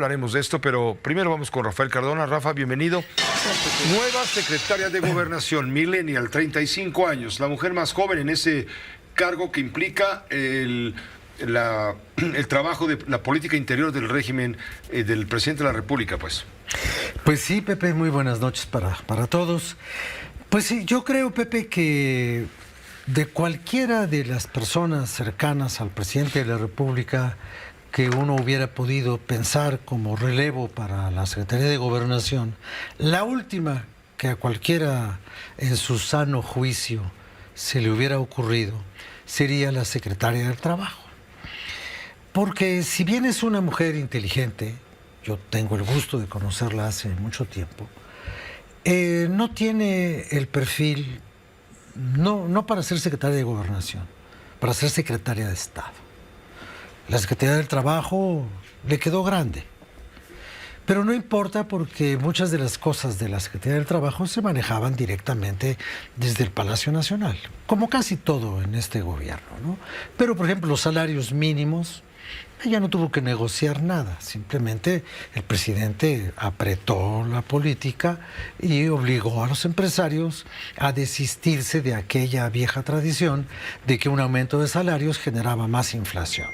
hablaremos de esto, pero primero vamos con Rafael Cardona. Rafa, bienvenido. Nueva secretaria de Gobernación, millennial, 35 años, la mujer más joven en ese cargo que implica el trabajo de la política interior del régimen del presidente de la República, pues. Pues sí, Pepe, muy buenas noches para todos. Pues sí, yo creo, Pepe, que de cualquiera de las personas cercanas al presidente de la República que uno hubiera podido pensar como relevo para la Secretaría de Gobernación, la última que a cualquiera en su sano juicio se le hubiera ocurrido sería la secretaria del Trabajo. Porque si bien es una mujer inteligente, yo tengo el gusto de conocerla hace mucho tiempo, no tiene el perfil, no para ser secretaria de Gobernación, para ser secretaria de Estado. La Secretaría del Trabajo le quedó grande, pero no importa porque muchas de las cosas de la Secretaría del Trabajo se manejaban directamente desde el Palacio Nacional, como casi todo en este gobierno, ¿no? Pero, por ejemplo, los salarios mínimos, ella no tuvo que negociar nada, simplemente el presidente apretó la política y obligó a los empresarios a desistirse de aquella vieja tradición de que un aumento de salarios generaba más inflación.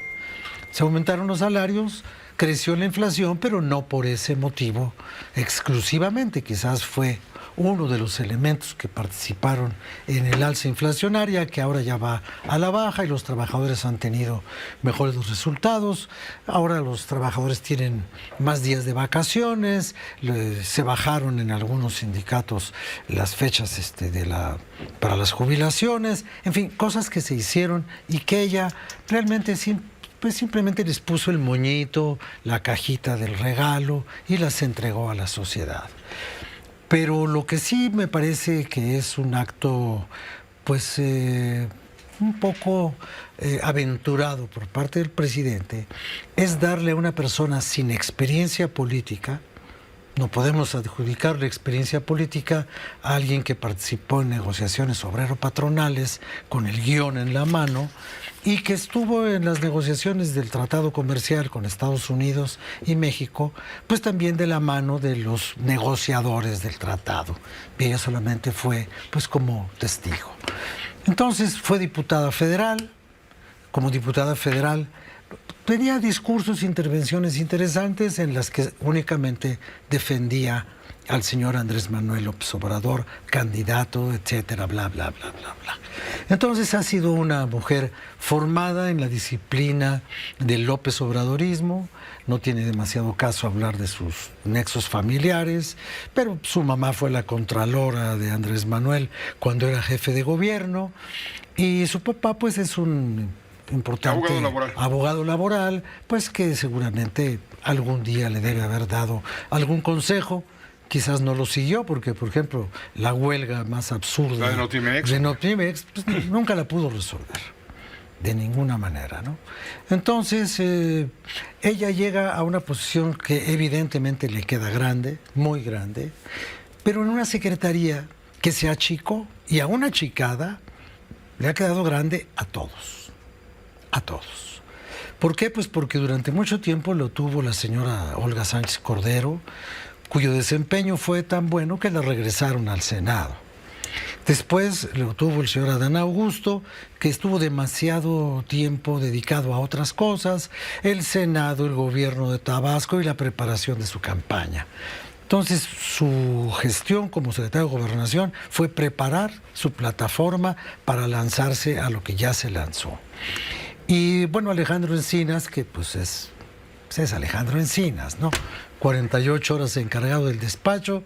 Se aumentaron los salarios, creció la inflación, pero no por ese motivo exclusivamente. Quizás fue uno de los elementos que participaron en el alza inflacionaria, que ahora ya va a la baja y los trabajadores han tenido mejores resultados. Ahora los trabajadores tienen más días de vacaciones, se bajaron en algunos sindicatos las fechas para las jubilaciones, en fin, cosas que se hicieron y que ella realmente pues simplemente les puso el moñito, la cajita del regalo y las entregó a la sociedad. Pero lo que sí me parece que es un acto, pues, un poco aventurado por parte del presidente, es darle a una persona sin experiencia política. No podemos adjudicarle experiencia política a alguien que participó en negociaciones obrero-patronales con el guión en la mano y que estuvo en las negociaciones del tratado comercial con Estados Unidos y México, pues también de la mano de los negociadores del tratado. Y ella solamente fue, pues, como testigo. Entonces fue diputada federal. Como diputada federal tenía discursos, intervenciones interesantes en las que únicamente defendía al señor Andrés Manuel López Obrador, candidato, etcétera, bla, bla, bla, bla, bla. Entonces ha sido una mujer formada en la disciplina del López Obradorismo, no tiene demasiado caso hablar de sus nexos familiares, pero su mamá fue la contralora de Andrés Manuel cuando era jefe de gobierno, y su papá pues es un importante abogado laboral, pues que seguramente algún día le debe haber dado algún consejo. Quizás no lo siguió porque, por ejemplo, la huelga más absurda la de Notimex pues, nunca la pudo resolver, de ninguna manera, ¿no? Entonces, ella llega a una posición que evidentemente le queda grande, muy grande, pero en una secretaría que se achicó, y a una achicada le ha quedado grande a todos. A todos. ¿Por qué? Pues porque durante mucho tiempo lo tuvo la señora Olga Sánchez Cordero, cuyo desempeño fue tan bueno que la regresaron al Senado. Después lo tuvo el señor Adán Augusto, que estuvo demasiado tiempo dedicado a otras cosas, el Senado, el gobierno de Tabasco y la preparación de su campaña. Entonces, su gestión como secretario de Gobernación fue preparar su plataforma para lanzarse a lo que ya se lanzó. Y bueno, Alejandro Encinas, que pues es Alejandro Encinas, ¿no? 48 horas encargado del despacho,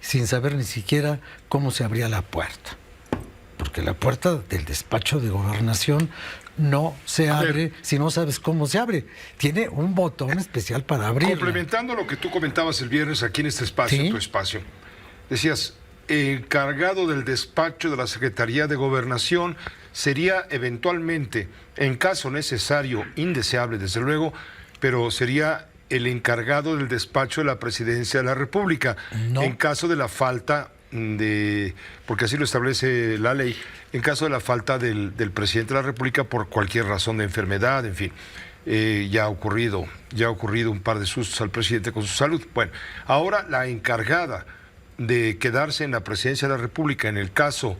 sin saber ni siquiera cómo se abría la puerta. Porque la puerta del despacho de Gobernación no se abre si no sabes cómo se abre. Tiene un botón especial para abrirla. Complementando lo que tú comentabas el viernes aquí en este espacio, ¿sí? En tu espacio, decías, encargado del despacho de la Secretaría de Gobernación sería eventualmente, en caso necesario, indeseable desde luego, pero sería el encargado del despacho de la Presidencia de la República, no. En caso de la falta de, porque así lo establece la ley, en caso de la falta del presidente de la República por cualquier razón de enfermedad, en fin. ya ha ocurrido un par de sustos al presidente con su salud. Bueno, ahora la encargada de quedarse en la presidencia de la República en el caso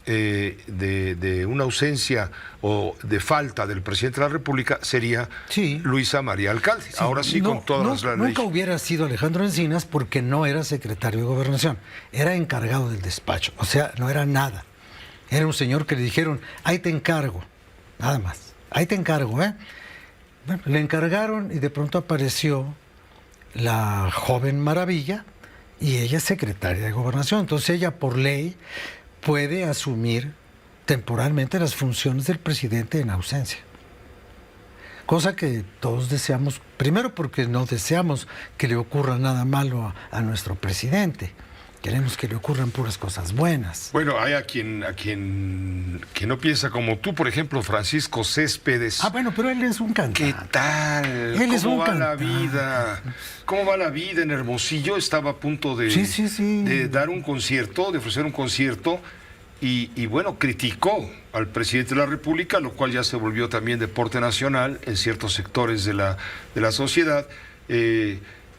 de una ausencia o de falta del presidente de la República sería Luisa María Alcalde. Sí, ahora sí, con todas las leyes. Nunca hubiera sido Alejandro Encinas porque no era secretario de Gobernación, era encargado del despacho, o sea, no era nada. Era un señor que le dijeron, ahí te encargo, nada más, ahí te encargo, ¿eh? Bueno, le encargaron y de pronto apareció la joven maravilla y ella es secretaria de Gobernación. Entonces ella por ley puede asumir temporalmente las funciones del presidente en ausencia. Cosa que todos deseamos, primero porque no deseamos que le ocurra nada malo a nuestro presidente. Queremos que le ocurran puras cosas buenas. Bueno, hay a quien no piensa como tú, por ejemplo, Francisco Céspedes. Bueno, pero él es un cantante. ¿Qué tal? Él es un ¿Cómo va la cantante. vida? ¿Cómo va la vida en Hermosillo? Estaba a punto de dar un concierto, de ofrecer un concierto, y bueno, criticó al presidente de la República, lo cual ya se volvió también deporte nacional en ciertos sectores de la sociedad.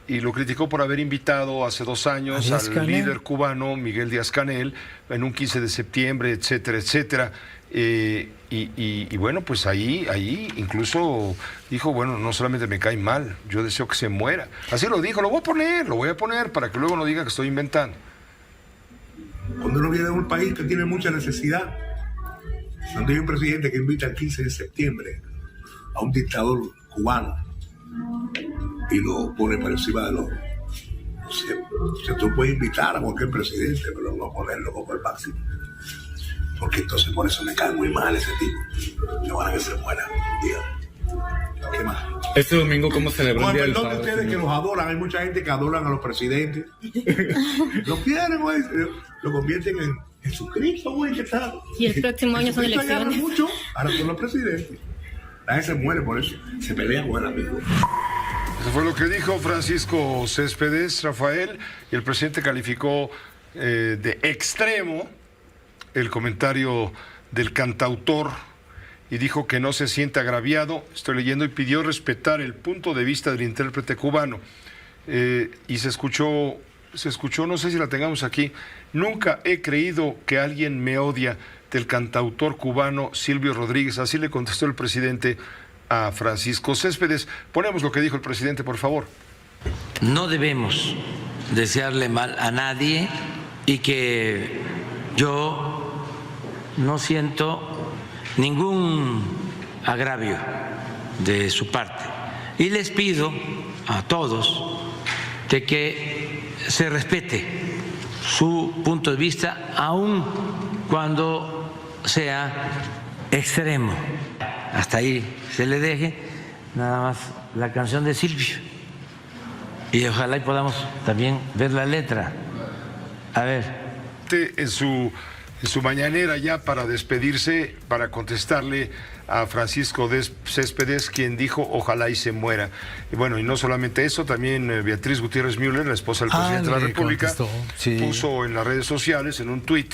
Y lo criticó por haber invitado hace 2 años al líder cubano Miguel Díaz-Canel en un 15 de septiembre, etcétera, etcétera. Y bueno, pues ahí incluso dijo, bueno, no solamente me cae mal, yo deseo que se muera. Así lo dijo, lo voy a poner para que luego no diga que estoy inventando. Cuando uno viene de un país que tiene mucha necesidad, donde hay un presidente que invita el 15 de septiembre a un dictador cubano y lo pone por encima de los... O sea, tú puedes invitar a cualquier presidente, pero no ponerlo como el máximo. Porque entonces por eso me cae muy mal ese tipo. No van a que se muera. Dígame. ¿Qué más? Este domingo, ¿cómo celebró el Día del Perdón Padre? Ustedes que los adoran, hay mucha gente que adoran a los presidentes. Lo quieren, güey. Lo convierten en Jesucristo, güey. ¿Qué tal? Y el próximo año son elecciones. Mucho, ahora son los presidentes. La gente se muere por eso. Se pelean con el amigo. Eso fue lo que dijo Francisco Céspedes, Rafael, y el presidente calificó de extremo el comentario del cantautor y dijo que no se siente agraviado, estoy leyendo, y pidió respetar el punto de vista del intérprete cubano. Y se escuchó, no sé si la tengamos aquí, nunca he creído que alguien me odia, del cantautor cubano Silvio Rodríguez. Así le contestó el presidente a Francisco Céspedes. Ponemos lo que dijo el presidente, por favor. No debemos desearle mal a nadie y que yo no siento ningún agravio de su parte. Y les pido a todos de que se respete su punto de vista, aun cuando sea extremo. Hasta ahí se le deje, nada más la canción de Silvio. Y ojalá y podamos también ver la letra. A ver. En su mañanera ya para despedirse, para contestarle a Francisco Céspedes, quien dijo ojalá y se muera. Y bueno, y no solamente eso, también Beatriz Gutiérrez Müller, la esposa del presidente de la República, puso en las redes sociales, en un tuit,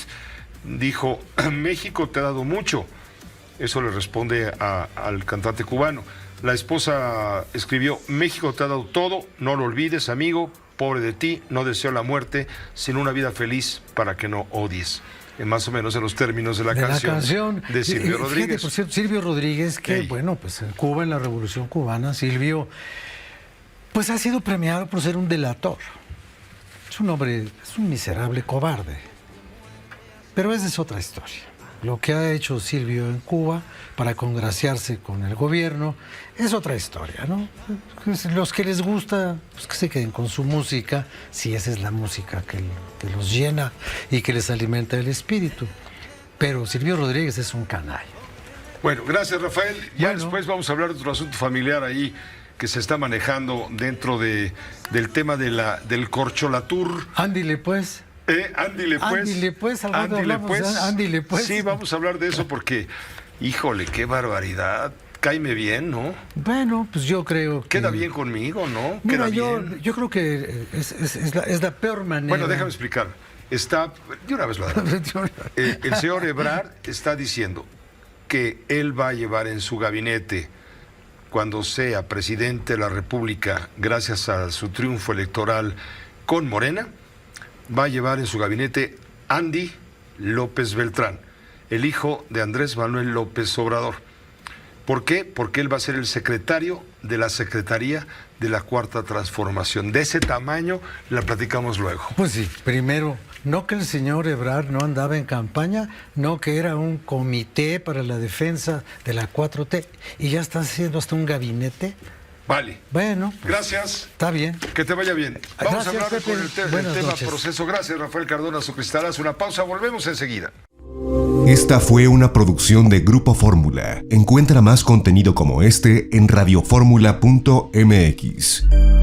dijo, México te ha dado mucho. Eso le responde al cantante cubano. La esposa escribió, México te ha dado todo, no lo olvides, amigo, pobre de ti, no deseo la muerte, sino una vida feliz para que no odies. Más o menos en los términos de la canción de Silvio Rodríguez. Fíjate, por cierto, Silvio Rodríguez, que bueno, pues en Cuba, en la Revolución Cubana, Silvio, pues ha sido premiado por ser un delator. Es un hombre, es un miserable cobarde. Pero esa es otra historia. Lo que ha hecho Silvio en Cuba para congraciarse con el gobierno es otra historia, ¿no? Los que les gusta, pues que se queden con su música, si esa es la música que los llena y que les alimenta el espíritu. Pero Silvio Rodríguez es un canalla. Bueno, gracias, Rafael. Ya Bueno. después vamos a hablar de otro asunto familiar ahí que se está manejando dentro del tema del corcholatur. Ándile, pues. Ándile pues. Ándile pues, al rato Ándile hablamos pues. de ándile pues. Sí, vamos a hablar de eso porque, híjole, qué barbaridad. Cáeme bien, ¿no? Bueno, pues yo creo que... Queda bien conmigo, ¿no? Mira, Queda bien. yo creo que es la peor manera. Bueno, déjame explicar. De una vez lo adelanto. El señor Ebrard está diciendo que él va a llevar en su gabinete cuando sea presidente de la República, gracias a su triunfo electoral con Morena, va a llevar en su gabinete Andy López Beltrán, el hijo de Andrés Manuel López Obrador. ¿Por qué? Porque él va a ser el secretario de la Secretaría de la Cuarta Transformación. De ese tamaño la platicamos luego. Pues sí, primero, no que el señor Ebrard no andaba en campaña, no que era un comité para la defensa de la 4T y ya está haciendo hasta un gabinete. Vale. Bueno, pues, gracias. Está bien. Que te vaya bien. Vamos Gracias, a hablar Pepe. con el Buenas tema noches. proceso. Gracias, Rafael Cardona Sucristal. Haz una pausa, volvemos enseguida. Esta fue una producción de Grupo Fórmula. Encuentra más contenido como este en radioformula.mx.